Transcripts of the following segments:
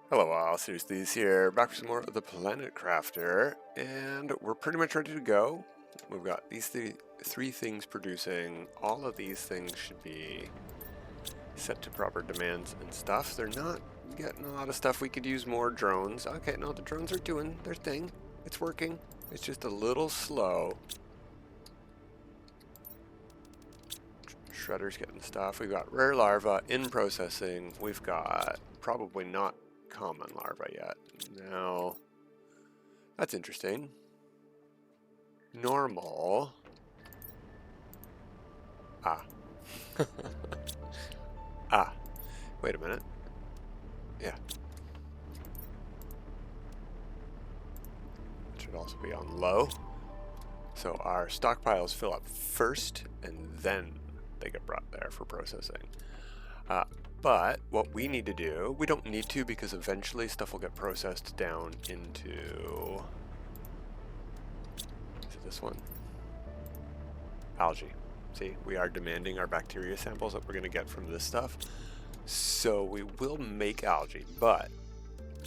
Hello all, Seriously's here, back for some more of the Planet Crafter, and we're pretty much ready to go. We've got these three things producing. All of these things should be set to proper demands and stuff. They're not getting a lot of stuff. We could use more drones. Okay, no, the drones are doing their thing. It's working. It's just a little slow. Shredder's getting stuff. We've got rare larva in processing. We've got probably not common larva yet. Now, that's interesting. Normal. Ah. Ah. Wait a minute. Yeah. It should also be on low. So our stockpiles fill up first, and then they get brought there for processing. But what we need to do, we don't need to because eventually stuff will get processed down into, is it this one? Algae. See, we are demanding our bacteria samples that we're going to get from this stuff. So we will make algae, but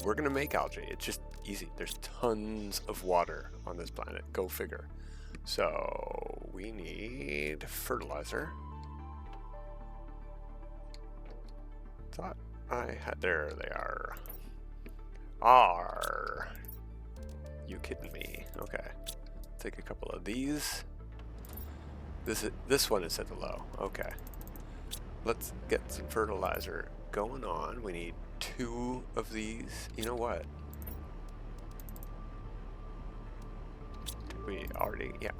we're going to make algae. It's just easy. There's tons of water on this planet. Go figure. So we need fertilizer. Thought I had, there they are. Are you kidding me? Okay, take a couple of these. This one is set to low. Okay, let's get some fertilizer going on. We need 2 of these. You know what? Did we already? Yeah.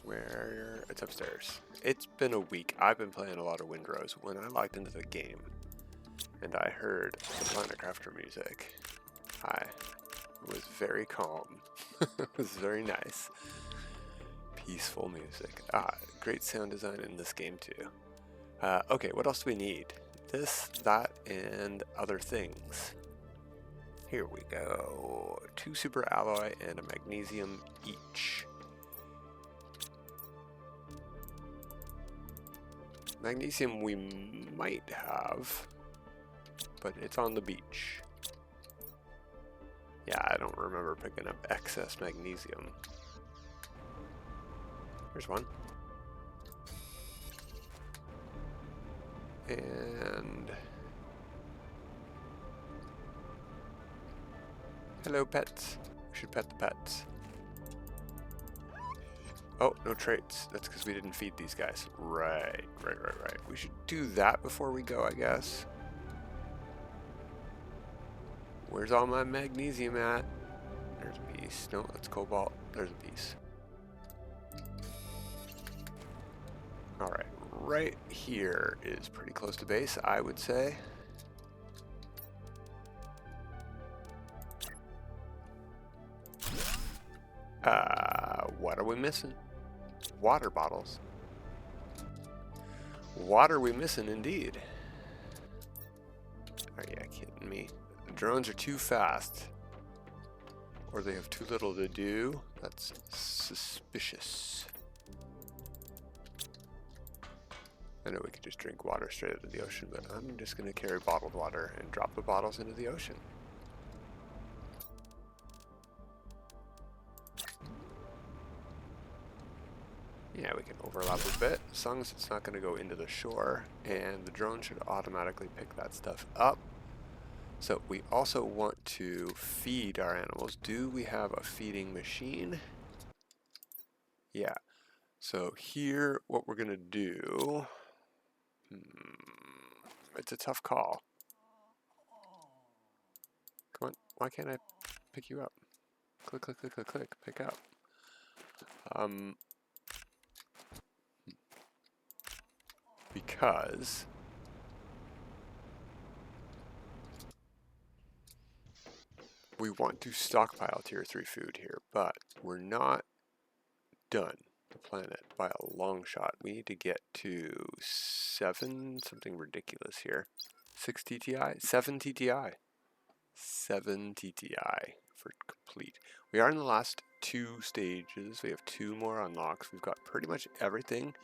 Where? It's upstairs. It's been a week. I've been playing a lot of Windrose. When I logged into the game and I heard the Planet Crafter music, it was very calm. It was very nice. Peaceful music. Great sound design in this game too. Okay, what else do we need? This, that, and other things. Here we go. 2 super alloy and a magnesium each. Magnesium we might have, but it's on the beach. Yeah, I don't remember picking up excess magnesium. Here's one. And hello, pets. We should pet the pets. Oh, no traits. That's because we didn't feed these guys. Right. We should do that before we go, I guess. Where's all my magnesium at? There's a piece. No, that's cobalt. There's a piece. Alright, right here is pretty close to base, I would say. What are we missing? Water bottles. Water we missing indeed. Are you kidding me? The drones are too fast. Or they have too little to do. That's suspicious. I know we could just drink water straight out of the ocean, but I'm just going to carry bottled water and drop the bottles into the ocean. Yeah, we can overlap a bit, as long as it's not going to go into the shore, and the drone should automatically pick that stuff up. So we also want to feed our animals. Do we have a feeding machine? Yeah. So here, what we're going to do, it's a tough call. Come on, why can't I pick you up? Click, pick up. Because we want to stockpile tier 3 food here, but we're not done the planet by a long shot. We need to get to 7, something ridiculous here. 6 TTI? 7 TTI. 7 TTI for complete. We are in the last 2 stages. We have 2 more unlocks. We've got pretty much everything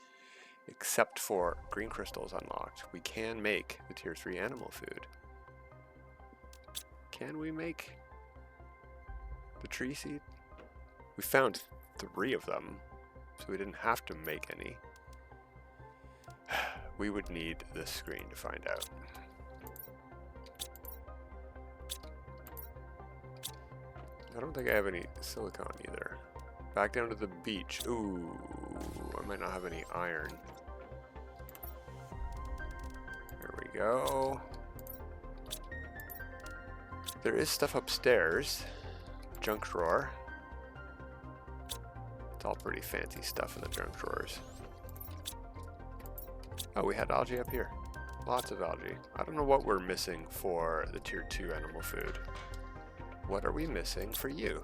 except for green crystals unlocked. We can make the tier 3 animal food. Can we make the tree seed? We found 3 of them, so we didn't have to make any. We would need this screen to find out. I don't think I have any silicon either. Back down to the beach. Ooh, I might not have any iron. There we go. There is stuff upstairs. Junk drawer. It's all pretty fancy stuff in the junk drawers. Oh, we had algae up here. Lots of algae. I don't know what we're missing for the tier 2 animal food. What are we missing for you?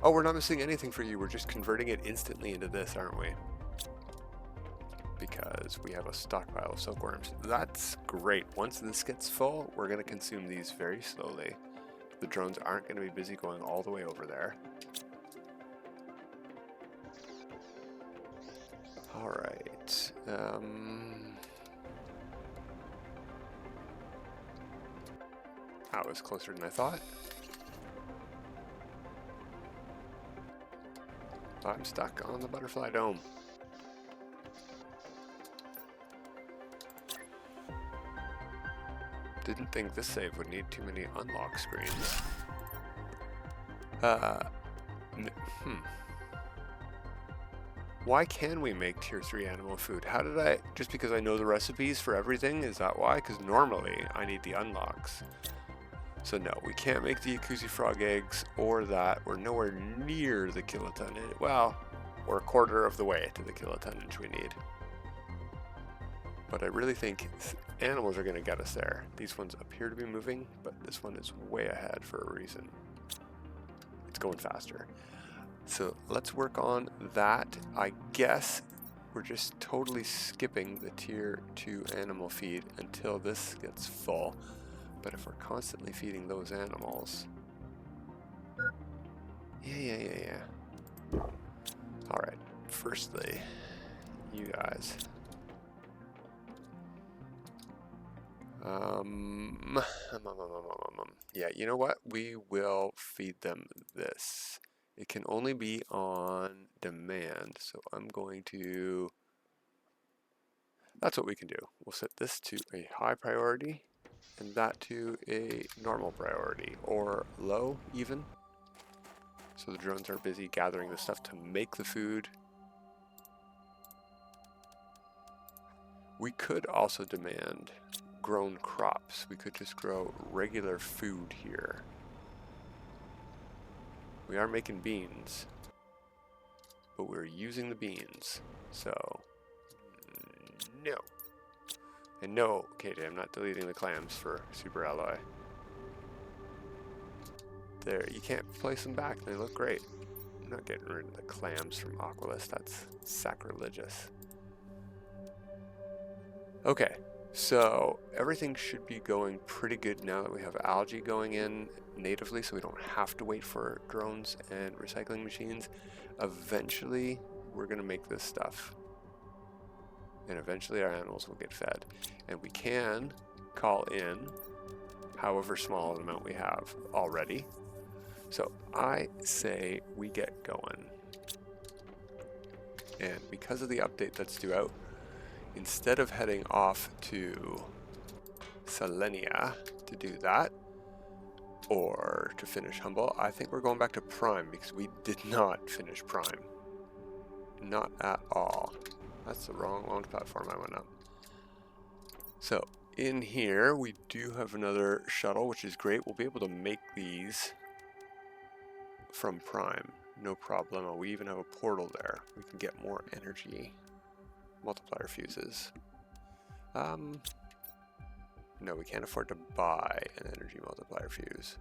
Oh, we're not missing anything for you. We're just converting it instantly into this, aren't we? Because we have a stockpile of silkworms. That's great. Once this gets full, we're going to consume these very slowly. The drones aren't going to be busy going all the way over there. All right. That was closer than I thought. I'm stuck on the butterfly dome. Didn't think this save would need too many unlock screens. Why can we make tier 3 animal food? How did I, just because I know the recipes for everything, is that why? Because normally I need the unlocks. So no, we can't make the Yakuza frog eggs or that. We're nowhere near the kiloton. Well, we're a quarter of the way to the kilotonnage we need. But I really think animals are going to get us there. These ones appear to be moving, but this one is way ahead for a reason. It's going faster. So let's work on that. I guess we're just totally skipping the tier 2 animal feed until this gets full. But if we're constantly feeding those animals... Yeah. Alright, firstly, you guys. Yeah, you know what? We will feed them this. It can only be on demand, so I'm going to... That's what we can do. We'll set this to a high priority, and that to a normal priority, or low even. So the drones are busy gathering the stuff to make the food. We could also demand grown crops. We could just grow regular food here. We are making beans, but we're using the beans, so no. And no, Katie, I'm not deleting the clams for Super Alloy. There, you can't place them back, they look great. I'm not getting rid of the clams from Aqualis, that's sacrilegious. Okay, so everything should be going pretty good now that we have algae going in natively, so we don't have to wait for drones and recycling machines. Eventually, we're going to make this stuff. And eventually our animals will get fed. And we can call in however small an amount we have already. So I say we get going. And because of the update that's due out, instead of heading off to Selenia to do that, or to finish Humble, I think we're going back to Prime because we did not finish Prime. Not at all. That's the wrong launch platform I went up. So in here we do have another shuttle, which is great. We'll be able to make these from Prime, no problem. We even have a portal there. We can get more energy multiplier fuses. No, we can't afford to buy an energy multiplier fuse.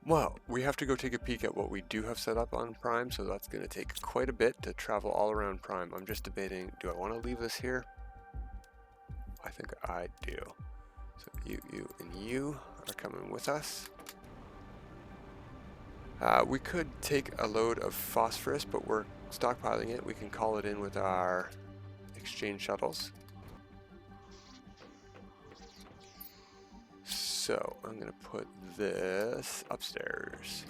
Well, we have to go take a peek at what we do have set up on Prime, so that's going to take quite a bit to travel all around Prime. I'm just debating, do I want to leave this here? I think I do. So you, and you are coming with us. We could take a load of phosphorus, but we're stockpiling it, we can call it in with our exchange shuttles. So I'm going to put this upstairs.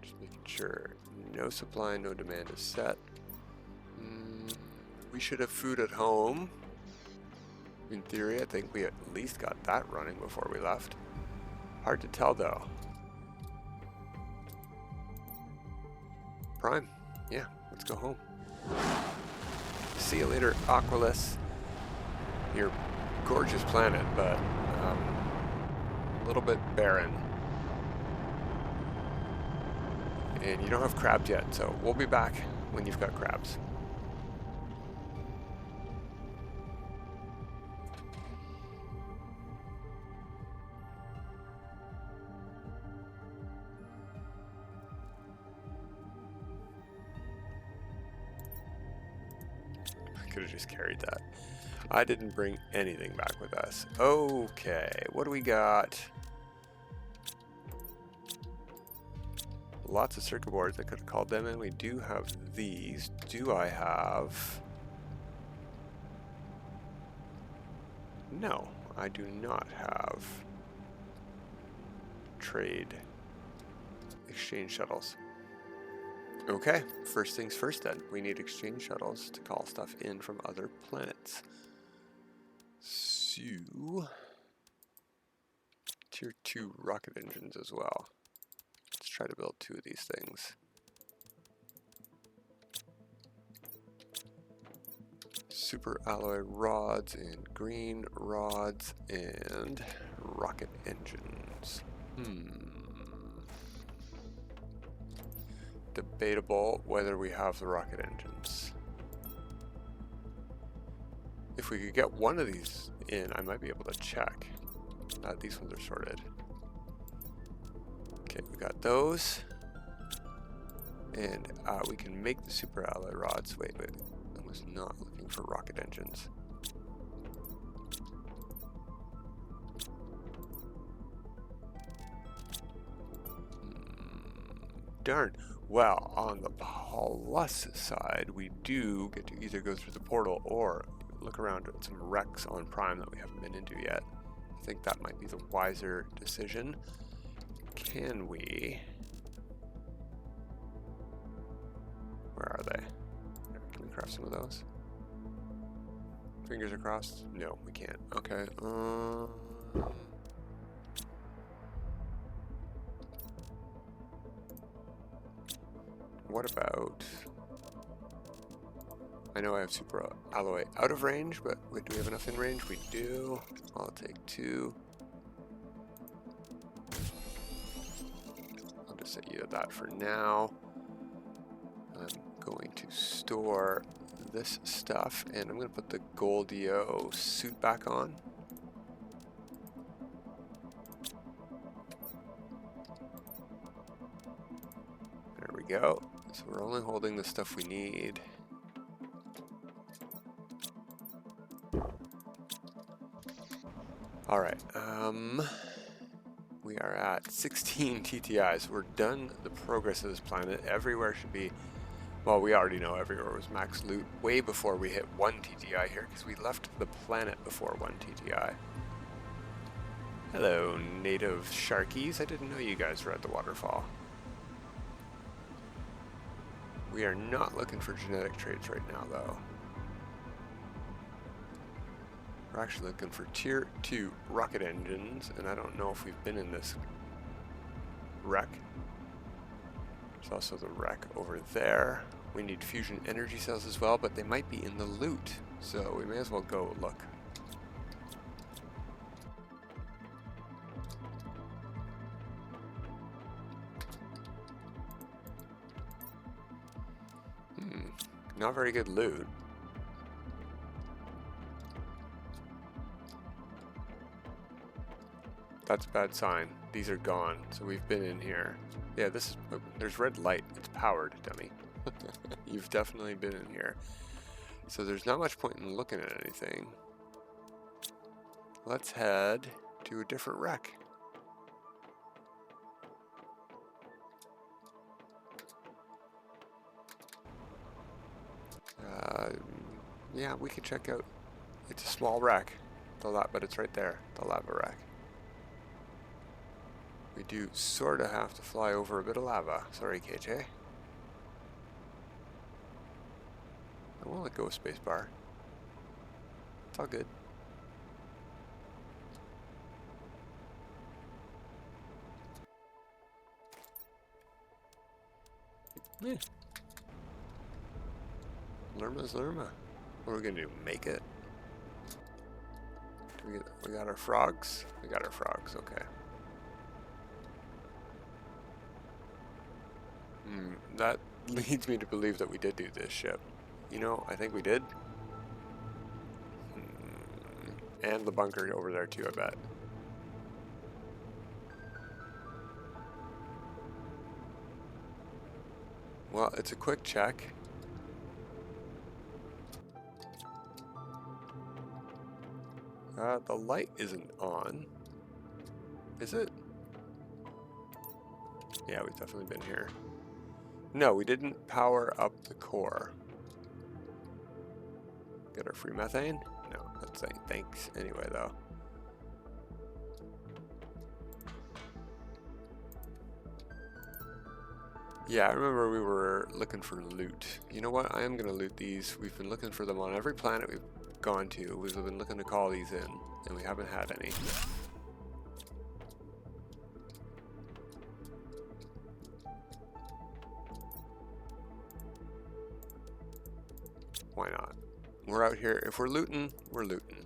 Just making sure no supply, no demand is set. We should have food at home. In theory, I think we at least got that running before we left. Hard to tell though. Prime. Yeah, let's go home. See you later, Aqualis. Your gorgeous planet, but a little bit barren. And you don't have crabs yet, so we'll be back when you've got crabs. Could have just carried that. I didn't bring anything back with us. Okay, what do we got? Lots of circuit boards. I could have called them in. We do have these. Do I have... No, I do not have trade exchange shuttles. Okay, first things first then. We need exchange shuttles to call stuff in from other planets. So, tier 2 rocket engines as well. Let's try to build 2 of these things. Super alloy rods and green rods and rocket engines. Debatable whether we have the rocket engines. If we could get one of these in, I might be able to check. These ones are sorted. Okay, we got those. And we can make the super alloy rods. Wait, I was not looking for rocket engines. Darn. Well, on the plus side, we do get to either go through the portal or look around at some wrecks on Prime that we haven't been into yet. I think that might be the wiser decision. Can we... Where are they? Can we craft some of those? Fingers are crossed? No, we can't. Okay. What about... I know I have super alloy out of range, but wait, do we have enough in range? We do. I'll take 2. I'll just set you to that for now. I'm going to store this stuff, and I'm going to put the Goldio suit back on. There we go. So we're only holding the stuff we need. All right, we are at 16 TTIs. We're done the progress of this planet. Everywhere should be, well, we already know everywhere was max loot way before we hit 1 TTI here, because we left the planet before 1 TTI. Hello, native sharkies. I didn't know you guys were at the waterfall. We are not looking for genetic traits right now, though. We're actually looking for tier 2 rocket engines, and I don't know if we've been in this wreck. There's also the wreck over there. We need fusion energy cells as well, but they might be in the loot, so we may as well go look. Not very good loot. That's a bad sign. These are gone, so we've been in here. Yeah, this is, there's red light. It's powered, dummy. You've definitely been in here. So there's not much point in looking at anything. Let's head to a different wreck. Yeah, we could check out. It's a small wreck, but it's right there, the lava wreck. We do sort of have to fly over a bit of lava. Sorry, KJ. I won't let go of spacebar. It's all good. Yeah. Lerma's Lerma. What are we gonna do? Make it? We got our frogs? We got our frogs, okay. That leads me to believe that we did do this ship. You know, I think we did. And the bunker over there too, I bet. Well, it's a quick check. The light isn't on. Is it? Yeah, we've definitely been here. No, we didn't power up the core. Get our free methane? No, that's saying thanks anyway, though. Yeah, I remember we were looking for loot. You know what? I am going to loot these. We've been looking for them on every planet we've gone to. We've been looking to call these in, and we haven't had any. Why not? We're out here. If we're looting, we're looting.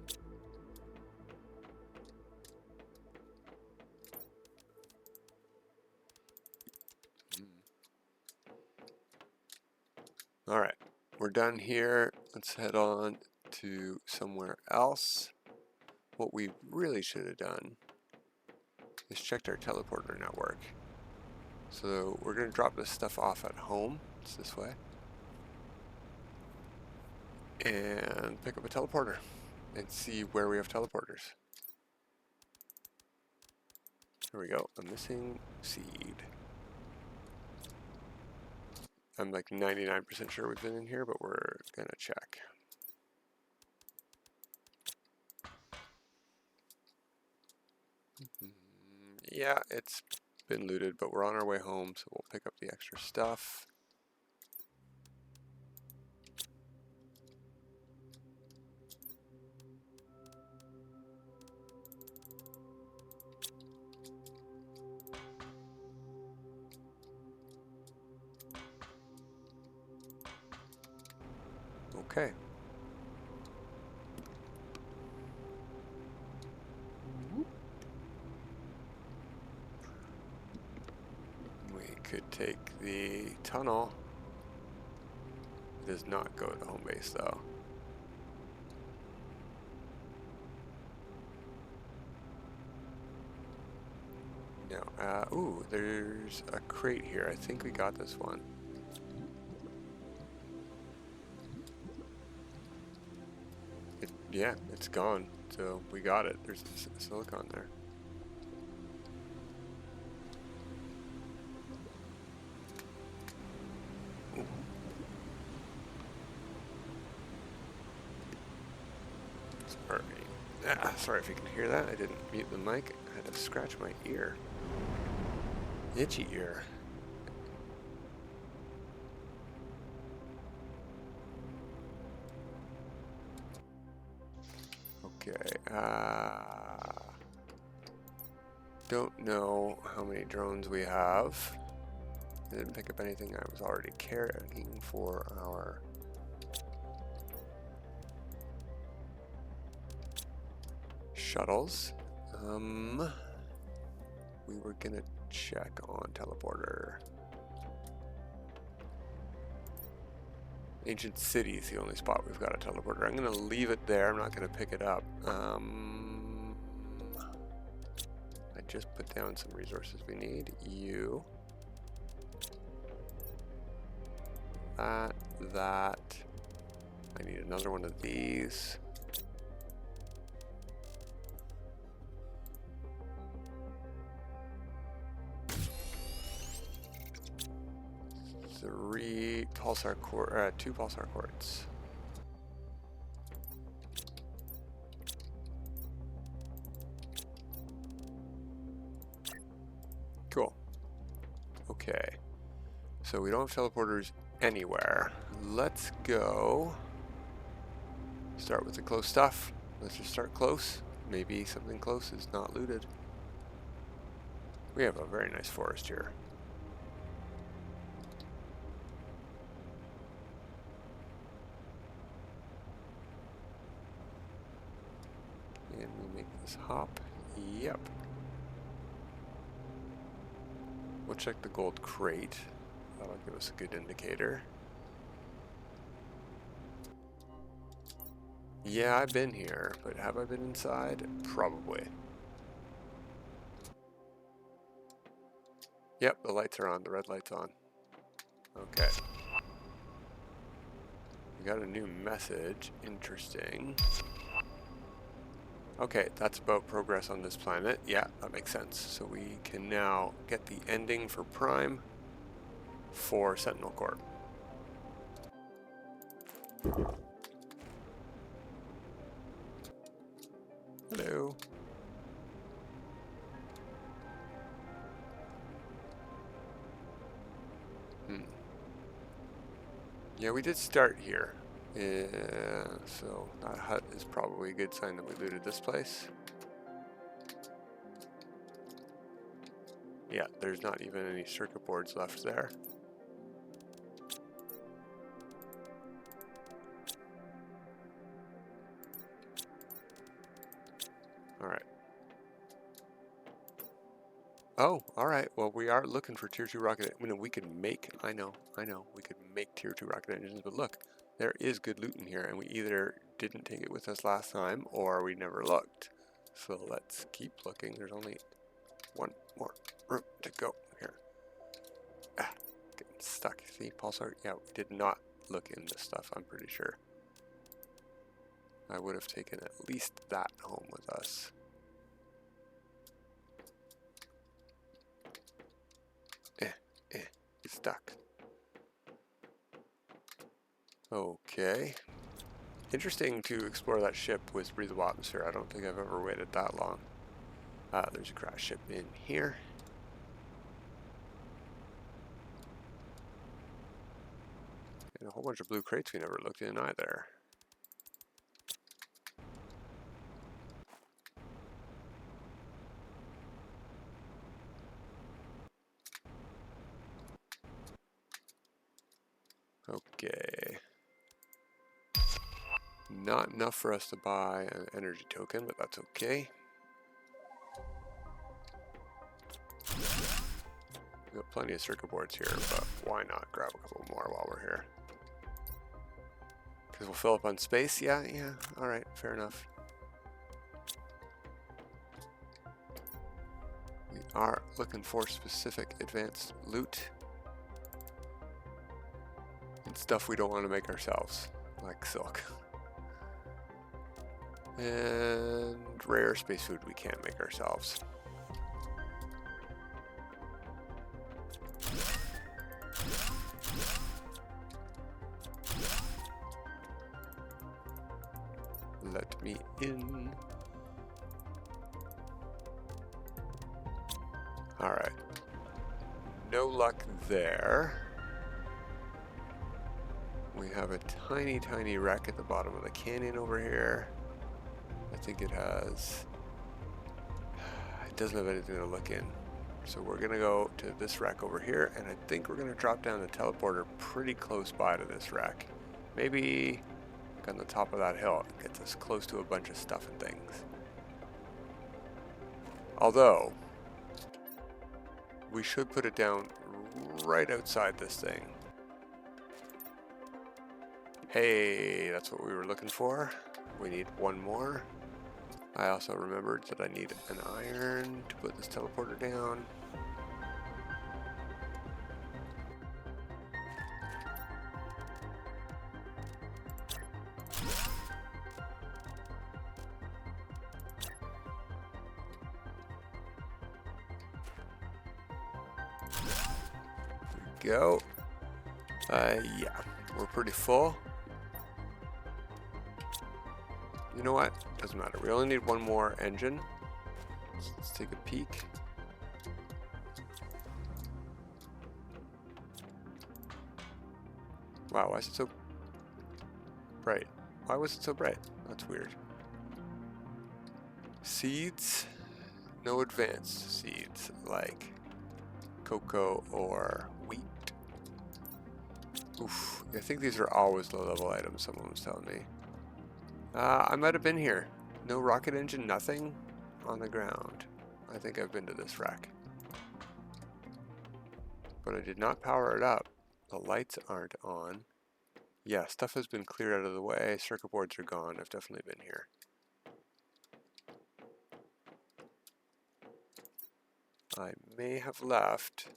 All right, we're done here. Let's head on to somewhere else. What we really should have done is checked our teleporter network. So we're going to drop this stuff off at home. It's this way. And pick up a teleporter and see where we have teleporters. Here we go. A missing seed. I'm like 99% sure we've been in here, but we're gonna check. Yeah, it's been looted, but we're on our way home, so we'll pick up the extra stuff. Okay. We could take the tunnel. It does not go to home base though. No. Ooh, there's a crate here. I think we got this one. Yeah, it's gone. So we got it. There's silicon there. Sorry if you can hear that. I didn't mute the mic. I had to scratch my ear. Itchy ear. Okay. Don't know how many drones we have. I didn't pick up anything I was already carrying for our shuttles. We were gonna check on teleporter. Ancient City is the only spot we've got a teleporter. I'm gonna leave it there. I'm not gonna pick it up. I just put down some resources we need. You. That. I need another one of these. Two pulsar quartz. Okay. So we don't have teleporters anywhere. Let's go start with the close stuff. Let's just start close. Maybe something close is not looted. We have a very nice forest here. And we make this hop. Yep. We'll check the gold crate. That'll give us a good indicator. Yeah, I've been here, but have I been inside? Probably. Yep, the lights are on. The red light's on. Okay. We got a new message. Interesting. Okay, that's about progress on this planet. Yeah, that makes sense. So we can now get the ending for Prime for Sentinel Corp. Hello. Yeah, we did start here. So that hut is probably a good sign that we looted this place. Yeah, there's not even any circuit boards left there. Alright. Oh, alright. Well, we are looking for tier 2 rocket. I mean, we could make, I know, we could make tier 2 rocket engines, but look, there is good loot in here, and we either didn't take it with us last time, or we never looked. So let's keep looking. There's only one more room to go here. Ah, getting stuck. See, pulsar? Yeah, we did not look in this stuff, I'm pretty sure. I would have taken at least that home with us. It's stuck. Okay. Interesting to explore that ship with breathable atmosphere. I don't think I've ever waited that long. There's a crash ship in here. And a whole bunch of blue crates we never looked in either. Okay. Not enough for us to buy an energy token, but that's okay. We've got plenty of circuit boards here, but why not grab a couple more while we're here? Because we'll fill up on space? Yeah, alright, fair enough. We are looking for specific advanced loot. And stuff we don't want to make ourselves, like silk. And rare space food we can't make ourselves. Let me in. Alright. No luck there. We have a tiny, tiny wreck at the bottom of the canyon over here. I think it has... It doesn't have anything to look in. So we're going to go to this wreck over here, and I think we're going to drop down the teleporter pretty close by to this wreck. Maybe on the top of that hill. It gets us close to a bunch of stuff and things. Although, we should put it down right outside this thing. Hey, that's what we were looking for. We need one more. I also remembered that I need an iron to put this teleporter down. There we go. Yeah, we're pretty full. You know what? Doesn't matter. We only need one more engine. Let's take a peek. Wow, why is it so bright? Why was it so bright? That's weird. Seeds? No advanced seeds like cocoa or wheat. Oof, I think these are always low-level items, someone was telling me. I might have been here. No rocket engine, nothing on the ground. I think I've been to this wreck. But I did not power it up. The lights aren't on. Yeah, stuff has been cleared out of the way. Circuit boards are gone. I've definitely been here. I may have left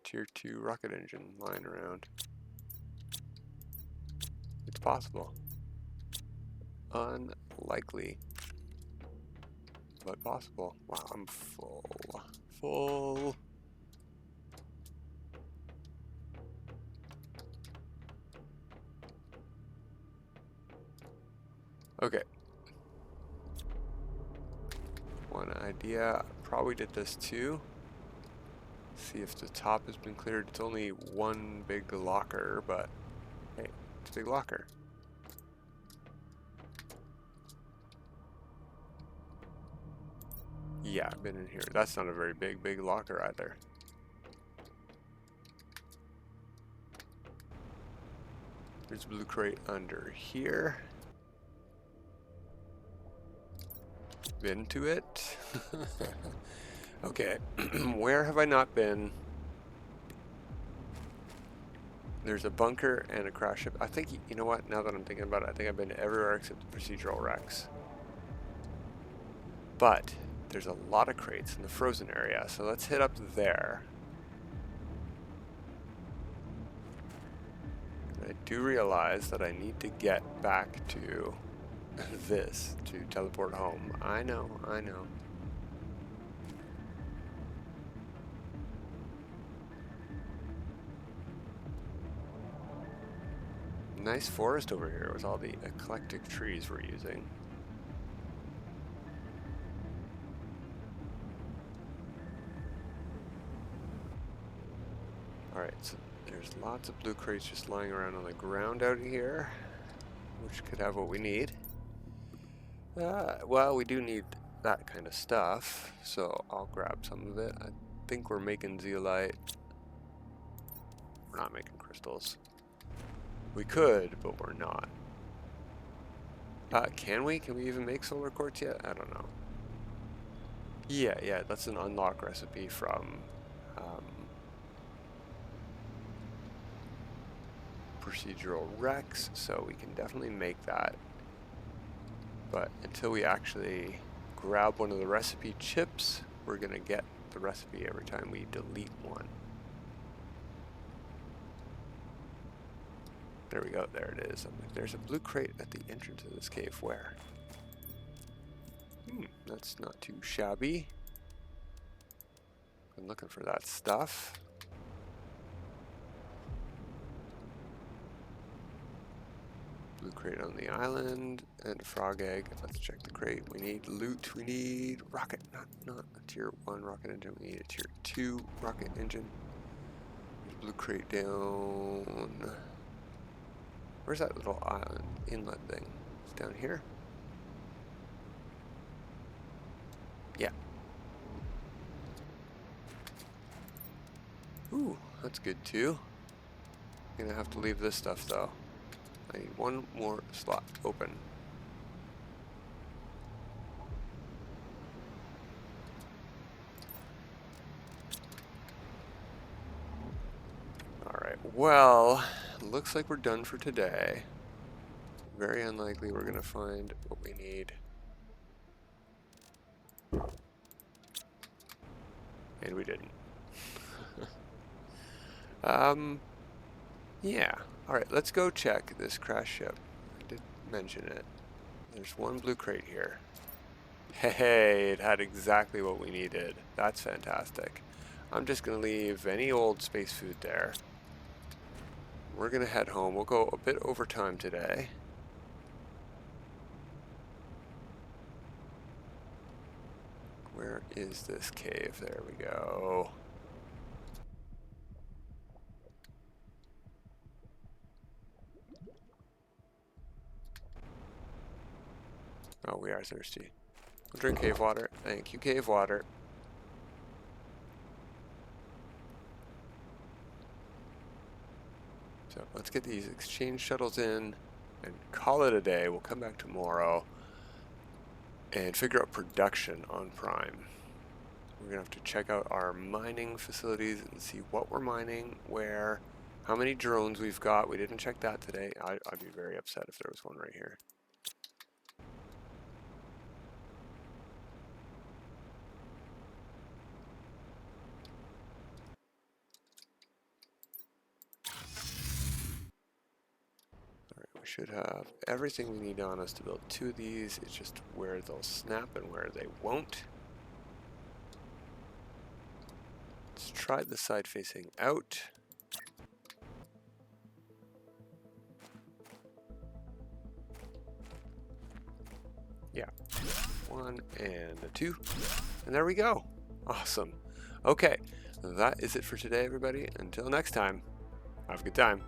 Tier 2 rocket engine lying around. It's possible. Unlikely, but possible. Wow, I'm full. Full. Okay. One idea. Probably did this too. See if the top has been cleared. It's only one big locker, but hey, it's a big locker. Yeah, I've been in here. That's not a very big locker either. There's a blue crate under here. Been to it. Okay, where have I not been? There's a bunker and a crash ship. I think, you know what, now that I'm thinking about it, I think I've been everywhere except the procedural wrecks. But there's a lot of crates in the frozen area, so let's hit up there. I do realize that I need to get back to this to teleport home. I know, I know. Nice forest over here with all the eclectic trees we're using. Alright, so there's lots of blue crates just lying around on the ground out here, which could have what we need. Well, we do need that kind of stuff, so I'll grab some of it. I think we're making zeolite. We're not making crystals. We could, but we're not. Can we? Can we even make solar quartz yet? I don't know. Yeah, that's an unlock recipe from procedural Rex, so we can definitely make that. But until we actually grab one of the recipe chips, we're gonna get the recipe every time we delete one. There we go, there it is. There's a blue crate at the entrance of this cave. Where? That's not too shabby. I'm looking for that stuff. Blue crate on the island, and a frog egg. Let's check the crate. We need loot, we need rocket, not a tier 1 rocket engine, we need a tier 2 rocket engine. There's a blue crate down. Where's that little island inlet thing? It's down here? Yeah. Ooh, that's good too. Gonna have to leave this stuff though. I need one more slot open. Alright, well, looks like we're done for today. Very unlikely we're gonna find what we need. And we didn't. Yeah. Alright, let's go check this crash ship. I did mention it. There's one blue crate here. Hey, it had exactly what we needed. That's fantastic. I'm just gonna leave any old space food there. We're gonna head home. We'll go a bit over time today. Where is this cave? There we go. Oh, we are thirsty. We'll drink cave water. Thank you, cave water. So let's get these exchange shuttles in and call it a day. We'll come back tomorrow and figure out production on Prime. We're going to have to check out our mining facilities and see what we're mining, where, how many drones we've got. We didn't check that today. I'd be very upset if there was one right here. Alright, we should have everything we need on us to build 2 of these. It's just where they'll snap and where they won't. Let's try the side facing out. Yeah, 1 and a 2, and there we go. Awesome. Okay, that is it for today, everybody. Until next time, have a good time.